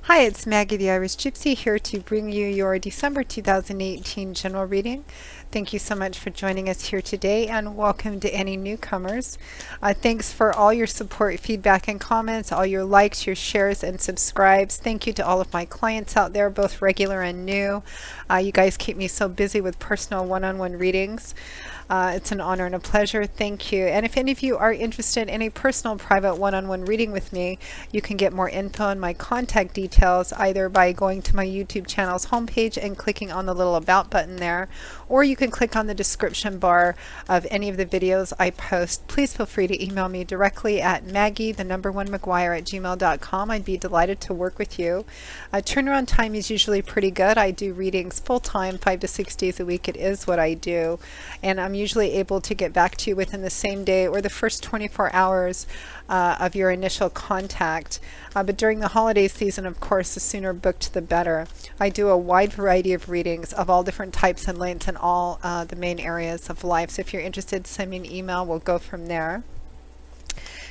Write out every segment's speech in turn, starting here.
Hi, it's Maggie the Irish Gypsy here to bring you your December 2018 general reading. Thank you so much for joining us here today and welcome to any newcomers. Thanks for all your support, feedback, and comments, all your likes, your shares, and subscribes. Thank you to all of my clients out there, both regular and new. You guys keep me so busy with personal one-on-one readings. It's an honor and a pleasure. Thank you. And if any of you are interested in a personal private one-on-one reading with me, you can get more info on my contact details either by going to my YouTube channel's homepage and clicking on the little about button there, or you can click on the description bar of any of the videos I post. Please feel free to email me directly at maggie1mcguire@gmail.com. I'd be delighted to work with you. Turnaround time is usually pretty good. I do readings full-time, 5 to 6 days a week. It is what I do. And I'm usually able to get back to you within the same day or the first 24 hours of your initial contact. But during the holiday season, of course, the sooner booked the better. I do a wide variety of readings of all different types and lengths in all the main areas of life. So if you're interested, send me an email. We'll go from there.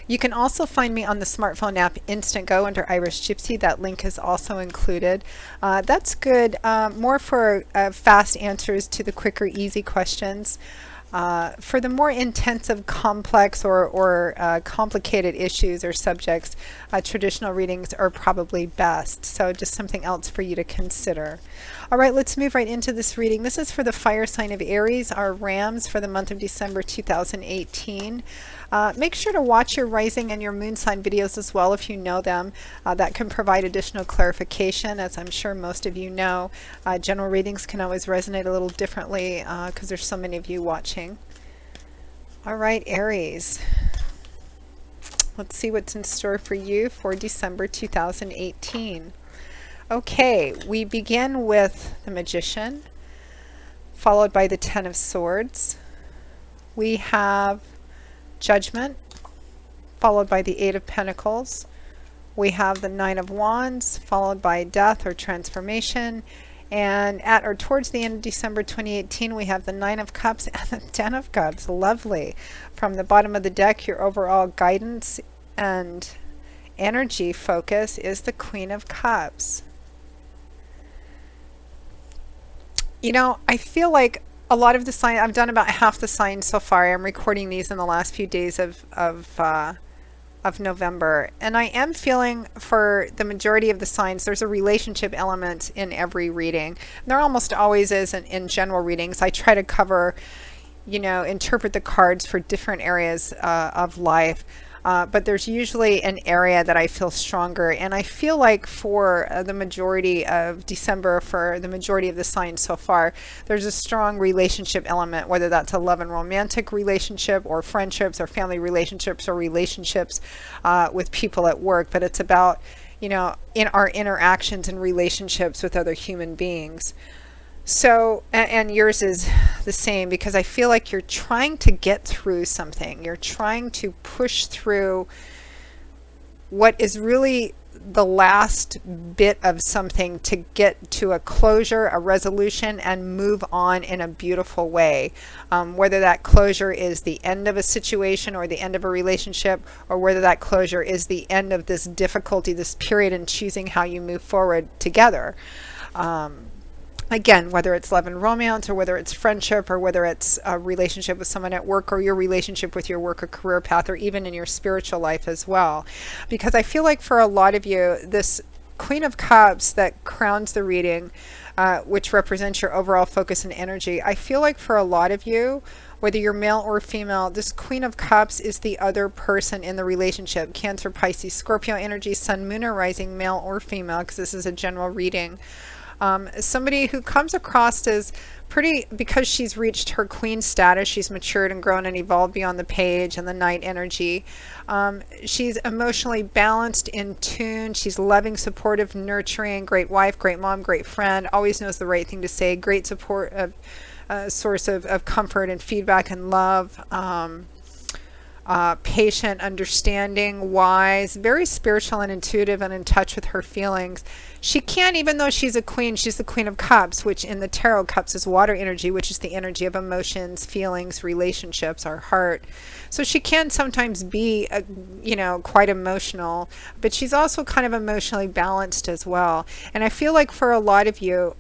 You can also find me on the smartphone app Instantgo under Irish Gypsy. That link is also included. That's good more for fast answers to the quicker, easy questions. For the more intensive, complex, or complicated issues or subjects, traditional readings are probably best. So just something else for you to consider. All right, let's move right into this reading. This is for the fire sign of Aries, our Rams, for the month of December 2018. Make sure to watch your rising and your moon sign videos as well if you know them. That can provide additional clarification, as I'm sure most of you know. General readings can always resonate a little differently because there's so many of you watching. All right, Aries. Let's see what's in store for you for December 2018. Okay, we begin with the Magician, followed by the Ten of Swords. We have Judgment, followed by the Eight of Pentacles. We have the Nine of Wands, followed by Death or Transformation. And at or towards the end of December 2018, we have the Nine of Cups and the Ten of Cups. Lovely. From the bottom of the deck, your overall guidance and energy focus is the Queen of Cups. You know, I feel like a lot of the signs, I've done about half the signs so far. I'm recording these in the last few days of November. And I am feeling for the majority of the signs, there's a relationship element in every reading. And there almost always is in general readings. I try to cover, you know, interpret the cards for different areas of life. But there's usually an area that I feel stronger. And I feel like for the majority of December, for the majority of the signs so far, there's a strong relationship element, whether that's a love and romantic relationship or friendships or family relationships or relationships with people at work. But it's about, you know, in our interactions and relationships with other human beings. So, and yours is the same, because I feel like you're trying to get through something. You're trying to push through what is really the last bit of something to get to a closure, a resolution, and move on in a beautiful way. Whether that closure is the end of a situation or the end of a relationship, or whether that closure is the end of this difficulty, this period in choosing how you move forward together. Again, whether it's love and romance, or whether it's friendship, or whether it's a relationship with someone at work, or your relationship with your work or career path, or even in your spiritual life as well. Because I feel like for a lot of you, this Queen of Cups that crowns the reading, which represents your overall focus and energy, I feel like for a lot of you, whether you're male or female, this Queen of Cups is the other person in the relationship. Cancer, Pisces, Scorpio energy, Sun, Moon, or Rising, male or female, because this is a general reading. Somebody who comes across as pretty, because she's reached her queen status, she's matured and grown and evolved beyond the page and the Knight energy. She's emotionally balanced, in tune. She's loving, supportive, nurturing, great wife, great mom, great friend, always knows the right thing to say, great support of source of comfort and feedback and love. patient, understanding, wise, very spiritual and intuitive and in touch with her feelings. She can, even though she's a queen, she's the Queen of Cups, which in the Tarot, cups is water energy, which is the energy of emotions, feelings, relationships, our heart. So she can sometimes be, quite emotional, but she's also kind of emotionally balanced as well. And I feel like for a lot of you,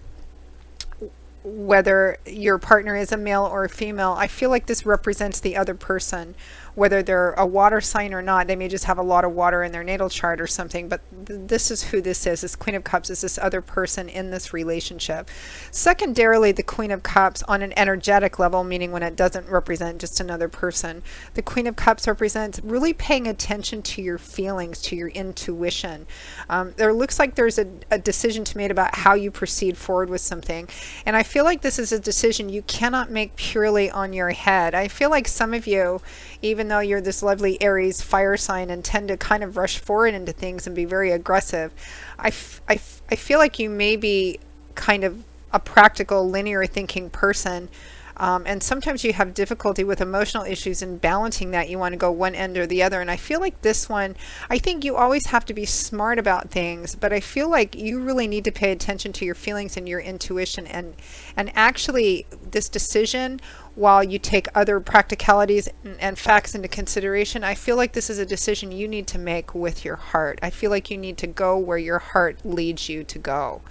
whether your partner is a male or a female, I feel like this represents the other person. Whether they're a water sign or not, they may just have a lot of water in their natal chart or something, but this is who this is. This Queen of Cups is this other person in this relationship. Secondarily, the Queen of Cups on an energetic level, meaning when it doesn't represent just another person, the Queen of Cups represents really paying attention to your feelings, to your intuition. There looks like there's a decision to make about how you proceed forward with something, and I feel like this is a decision you cannot make purely on your head. I feel like some of you, even though you're this lovely Aries fire sign and tend to kind of rush forward into things and be very aggressive, I feel like you may be kind of a practical, linear thinking person. And sometimes you have difficulty with emotional issues and balancing that. You want to go one end or the other. And I feel like this one, I think you always have to be smart about things, but I feel like you really need to pay attention to your feelings and your intuition. And actually this decision, while you take other practicalities and facts into consideration, I feel like this is a decision you need to make with your heart. I feel like you need to go where your heart leads you to go.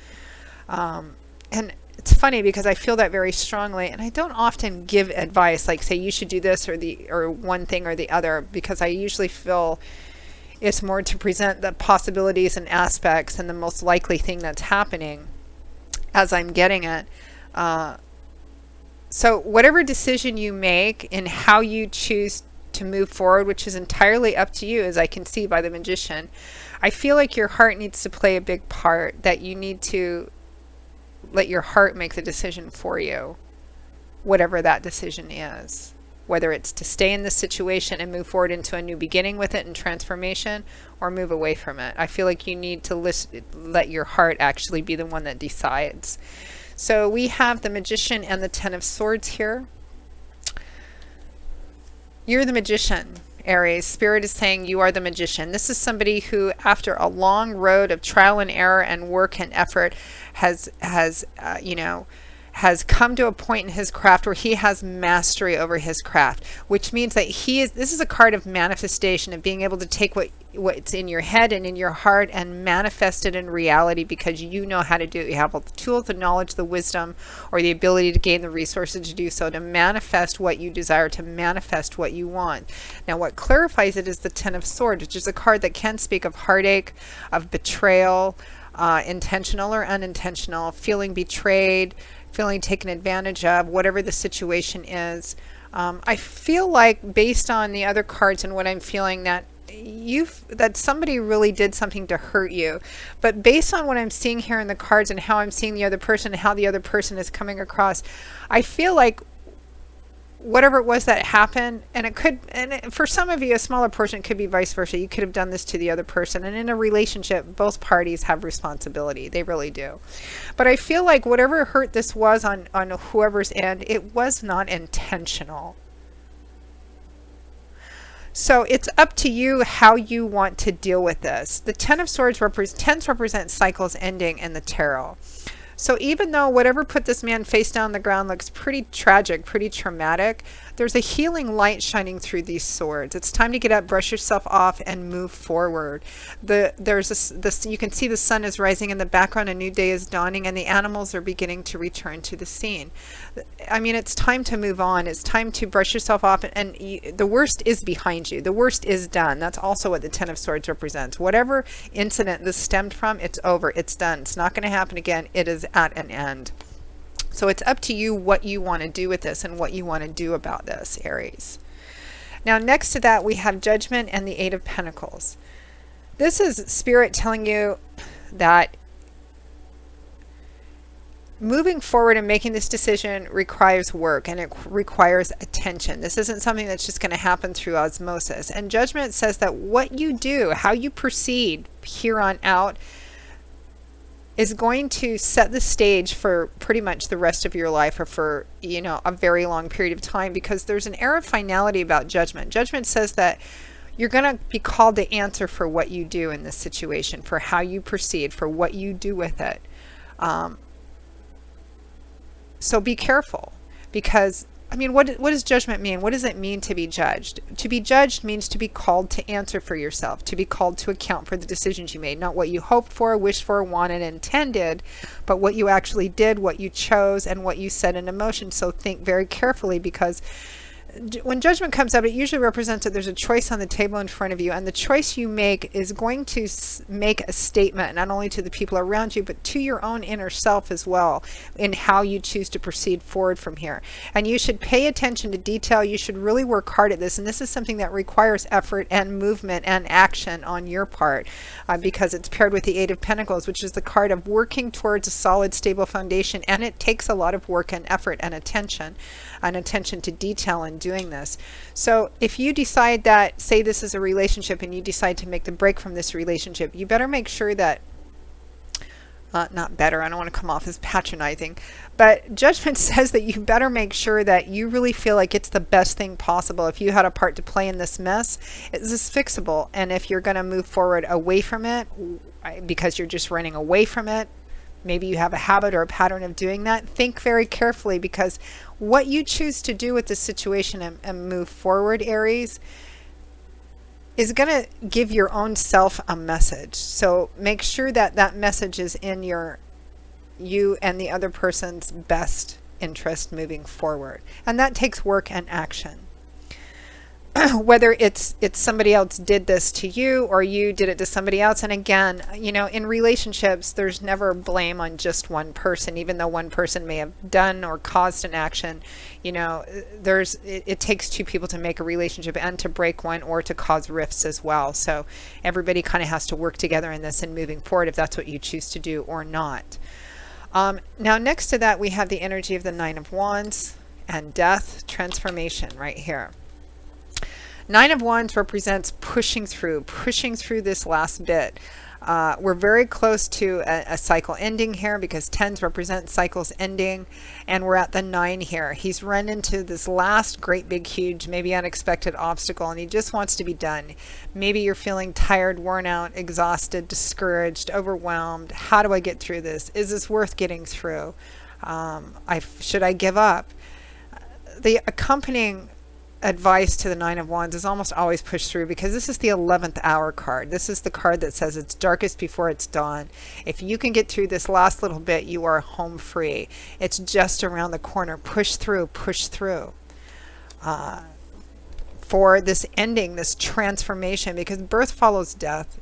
And it's funny because I feel that very strongly, and I don't often give advice like say you should do this or one thing or the other, because I usually feel it's more to present the possibilities and aspects and the most likely thing that's happening as I'm getting it. So whatever decision you make in how you choose to move forward, which is entirely up to you, as I can see by the Magician, I feel like your heart needs to play a big part, that you need to let your heart make the decision for you, whatever that decision is. Whether it's to stay in this situation and move forward into a new beginning with it and transformation, or move away from it. I feel like you need to let your heart actually be the one that decides. So we have the Magician and the Ten of Swords here. You're the Magician, Aries. Spirit is saying you are the Magician. This is somebody who, after a long road of trial and error and work and effort, has come to a point in his craft where he has mastery over his craft, which means that this is a card of manifestation, of being able to take what's in your head and in your heart and manifest it in reality, because you know how to do it. You have all the tools, the knowledge, the wisdom, or the ability to gain the resources to do so, to manifest what you desire, to manifest what you want. Now, what clarifies it is the Ten of Swords, which is a card that can speak of heartache, of betrayal, intentional or unintentional, feeling betrayed, feeling taken advantage of, whatever the situation is. I feel like, based on the other cards and what I'm feeling, that somebody really did something to hurt you. But based on what I'm seeing here in the cards and how I'm seeing the other person and how the other person is coming across, I feel like whatever it was that happened, and for some of you, a smaller portion, it could be vice versa. You could have done this to the other person. And in a relationship, both parties have responsibility. They really do. But I feel like whatever hurt this was on whoever's end, it was not intentional. So it's up to you how you want to deal with this. The Ten of Swords represent cycles ending in the tarot. So even though whatever put this man face down on the ground looks pretty tragic, pretty traumatic, there's a healing light shining through these swords. It's time to get up, brush yourself off, and move forward. You can see the sun is rising in the background, a new day is dawning, and the animals are beginning to return to the scene. I mean, it's time to move on. It's time to brush yourself off, and the worst is behind you. The worst is done. That's also what the Ten of Swords represents. Whatever incident this stemmed from, it's over. It's done. It's not going to happen again. It is at an end. So it's up to you what you want to do with this and what you want to do about this, Aries. Now, next to that, we have Judgment and the Eight of Pentacles. This is Spirit telling you that moving forward and making this decision requires work, and it requires attention. This isn't something that's just going to happen through osmosis. And Judgment says that what you do, how you proceed here on out, is going to set the stage for pretty much the rest of your life, or for, you know, a very long period of time, because there's an air of finality about judgment. Judgment says that you're going to be called to answer for what you do in this situation, for how you proceed, for what you do with it. So be careful, because I mean, what does judgment mean? What does it mean to be judged? To be judged means to be called to answer for yourself, to be called to account for the decisions you made, not what you hoped for, wished for, wanted, intended, but what you actually did, what you chose, and what you set in motion. So think very carefully, because when judgment comes up, it usually represents that there's a choice on the table in front of you, and the choice you make is going to make a statement, not only to the people around you, but to your own inner self as well, in how you choose to proceed forward from here. And you should pay attention to detail. You should really work hard at this, and this is something that requires effort and movement and action on your part, because it's paired with the Eight of Pentacles, which is the card of working towards a solid, stable foundation, and it takes a lot of work and effort and attention to detail in doing this. So if you decide that, say this is a relationship, and you decide to make the break from this relationship, you better make sure that, not better, I don't want to come off as patronizing, but judgment says that you better make sure that you really feel like it's the best thing possible. If you had a part to play in this mess, it's fixable. And if you're going to move forward away from it, because you're just running away from it, maybe you have a habit or a pattern of doing that, think very carefully, because what you choose to do with the situation and move forward, Aries, is going to give your own self a message. So make sure that that message is in you and the other person's best interest moving forward. And that takes work and action. Whether it's somebody else did this to you, or you did it to somebody else. And again, you know, in relationships, there's never blame on just one person, even though one person may have done or caused an action. You know, it takes two people to make a relationship, and to break one, or to cause rifts as well. So everybody kind of has to work together in this and moving forward, if that's what you choose to do or not. Now, next to that, we have the energy of the Nine of Wands and death, transformation right here. Nine of Wands represents pushing through this last bit. We're very close to a cycle ending here, because tens represent cycles ending, and we're at the 9 here. He's run into this last great big huge, maybe unexpected obstacle, and he just wants to be done. Maybe you're feeling tired, worn out, exhausted, discouraged, overwhelmed. How do I get through this? Is this worth getting through? Should I give up? The accompanying advice to the Nine of Wands is almost always push through, because this is the 11th hour card. This is the card that says it's darkest before it's dawn. If you can get through this last little bit, you are home free. It's just around the corner. Push through, push through. For this ending, this transformation, because birth follows death.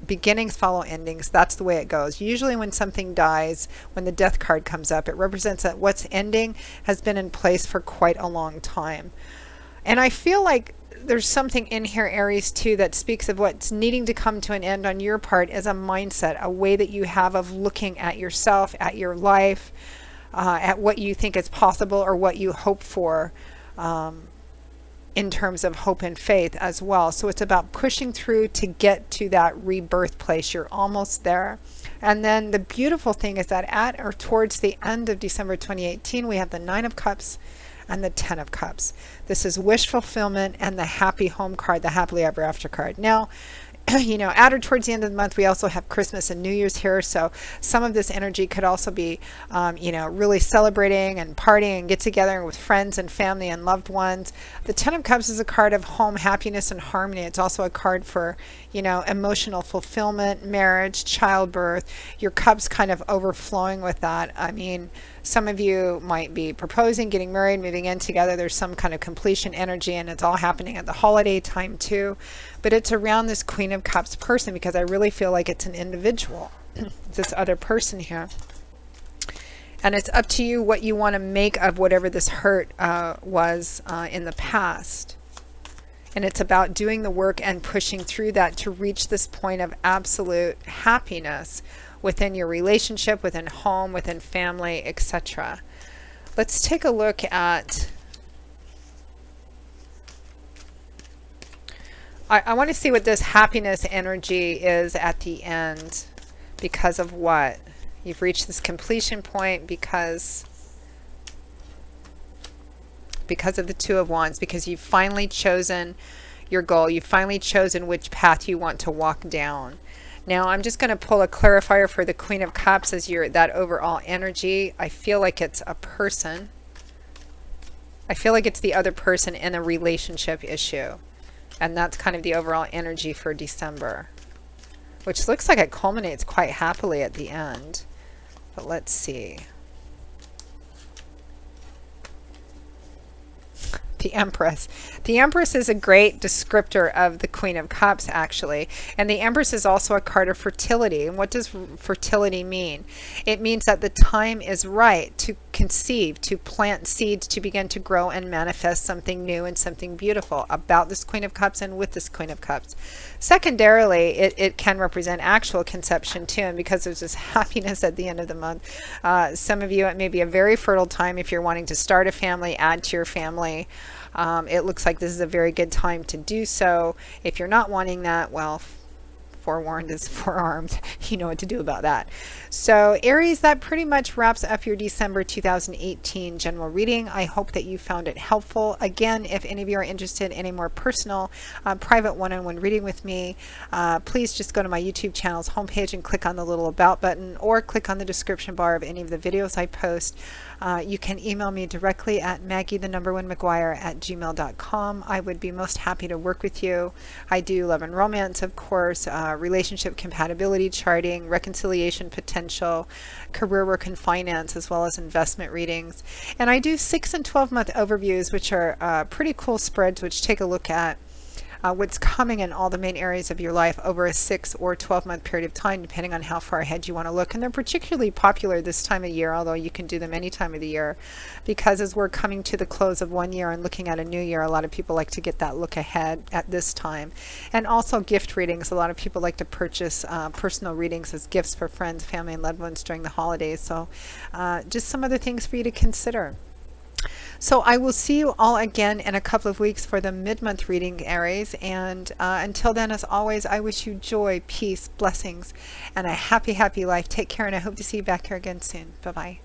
Beginnings follow endings. That's the way it goes. Usually when something dies, when the death card comes up, it represents that what's ending has been in place for quite a long time. And I feel like there's something in here, Aries, too, that speaks of what's needing to come to an end on your part as a mindset, a way that you have of looking at yourself, at your life, at what you think is possible, or what you hope for, in terms of hope and faith as well. So it's about pushing through to get to that rebirth place. You're almost there. And then the beautiful thing is that at or towards the end of December 2018, we have the 9 of Cups and the 10 of Cups. This is wish fulfillment and the happy home card, the happily ever after card. Now, you know, at or towards the end of the month, we also have Christmas and New Year's here. So some of this energy could also be, you know, really celebrating and partying and get together with friends and family and loved ones. The 10 of Cups is a card of home, happiness, and harmony. It's also a card for, you know, emotional fulfillment, marriage, childbirth. Your cups kind of overflowing with that. I mean, some of you might be proposing, getting married, moving in together. There's some kind of completion energy, and it's all happening at the holiday time too. But it's around this Queen of Cups person, because I really feel like it's an individual, this other person here. And it's up to you what you want to make of whatever this hurt was in the past. And it's about doing the work and pushing through that to reach this point of absolute happiness within your relationship, within home, within family, etc. Let's take a look at, I want to see what this happiness energy is at the end, because of what? You've reached this completion point because of the Two of Wands, because you've finally chosen your goal. You've finally chosen which path you want to walk down. Now I'm just going to pull a clarifier for the Queen of Cups as that overall energy. I feel like it's a person. I feel like it's the other person in a relationship issue. And that's kind of the overall energy for December, which looks like it culminates quite happily at the end. But let's see. The Empress. The Empress is a great descriptor of the Queen of Cups, actually. And the Empress is also a card of fertility. And what does fertility mean? It means that the time is right to conceive, to plant seeds, to begin to grow and manifest something new and something beautiful about this Queen of Cups and with this Queen of Cups. Secondarily, it can represent actual conception too. And because there's this happiness at the end of the month, some of you, it may be a very fertile time if you're wanting to start a family, add to your family. It looks like this is a very good time to do so. If you're not wanting that, well, forewarned is forearmed. You know what to do about that. So Aries, that pretty much wraps up your December 2018 general reading. I hope that you found it helpful. Again, if any of you are interested in a more personal, private one-on-one reading with me, please just go to my YouTube channel's homepage and click on the little about button, or click on the description bar of any of the videos I post. You can email me directly at maggie_McGuire@gmail.com. I would be most happy to work with you. I do love and romance, of course, relationship compatibility charting, reconciliation potential, career work and finance, as well as investment readings. And I do 6 and 12-month overviews, which are pretty cool spreads, which take a look at what's coming in all the main areas of your life over a 6 or 12-month period of time, depending on how far ahead you want to look. And they're particularly popular this time of year, although you can do them any time of the year, because as we're coming to the close of one year and looking at a new year, a lot of people like to get that look ahead at this time. And also gift readings. A lot of people like to purchase personal readings as gifts for friends, family, and loved ones during the holidays. So just some other things for you to consider. So I will see you all again in a couple of weeks for the mid-month reading, Aries. And until then, as always, I wish you joy, peace, blessings, and a happy, happy life. Take care, and I hope to see you back here again soon. Bye-bye.